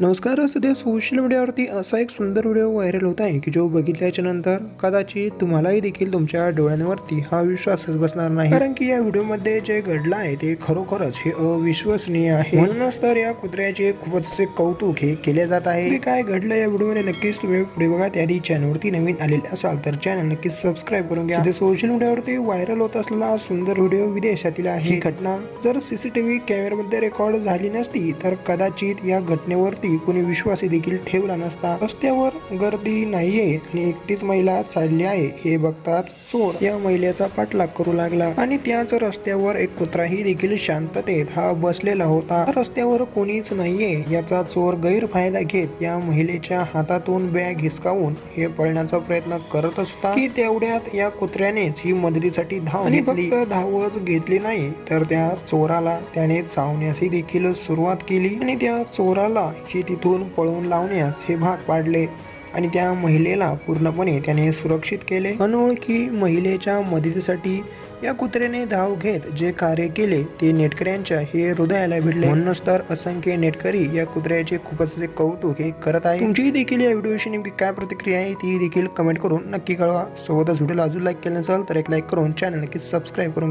नमस्कार. सध्या सोशल मीडियावरती असा एक सुंदर व्हिडिओ व्हायरल होत आहे की जो बघितल्याच्या नंतर कदाचित तुम्हालाही देखील तुमच्या डोळ्यांवरती हा विश्वासच बसणार नाही, कारण की या व्हिडिओमध्ये जे घडलं आहे ते खरोखरच हे अविश्वसनीय आहे. म्हणूनच तर या कुत्र्याचे खूपच असे कौतुक हे केले जात आहे. काय घडलं या व्हिडिओमध्ये नक्कीच तुम्ही पुढे बघा. त्याआधी चॅनलवरती नवीन आलेले असाल तर चॅनल नक्कीच सबस्क्राईब करून घ्या. सध्या सोशल मीडियावरती व्हायरल होत असलेला सुंदर व्हिडिओ विदेशातील आहे. ही घटना जर सीसीटीव्ही कॅमेऱ्यामध्ये रेकॉर्ड झाली नसती तर कदाचित या घटनेवरती कोणी विश्वास देखील ठेवला नसता. रस्त्यावर गर्दी नाहीये आणि एकटीच महिला चालली आहे हे बघताच चोर या महिलेचा पाठलाग करू लागला आणि त्याच रस्त्यावर एक कुत्राही देखील शांततेत हा बसलेला होता. रस्त्यावर कोणीच नाहीये याचा चोर गैरफायदा घेत या महिलेच्या हातातून बॅग हिसकावून हे पळण्याचा प्रयत्न करतच होता की तेवढ्यात या कुत्र्यानेच ही मदतीसाठी धाव घेतली. फक्त धावच घेतली नाही तर त्या चोराला त्याने चावण्याची देखील सुरुवात केली आणि त्या चोराला ही तिथून पळवून लावण्यास हे भाग पाडले आणि त्या महिलेला पूर्णपणे त्याने सुरक्षित केले. अनोळखी महिलेच्या मदतीसाठी या कुत्र्याने धाव घेत जे कार्य केले ते नेटकऱ्यांच्या हे हृदयाला भिडले. म्हणूनच तर असंख्य नेटकरी या कुत्र्याचे खूपच कौतुक हे करत आहे. तुमची देखील या व्हिडिओशी नेमकी काय प्रतिक्रिया आहे ती देखील कमेंट करून नक्की कळवा. सोबतच व्हिडिओला अजून लाईक केलं नसेल तर एक लाईक करून चॅनल नक्की सबस्क्राईब करून घ्या.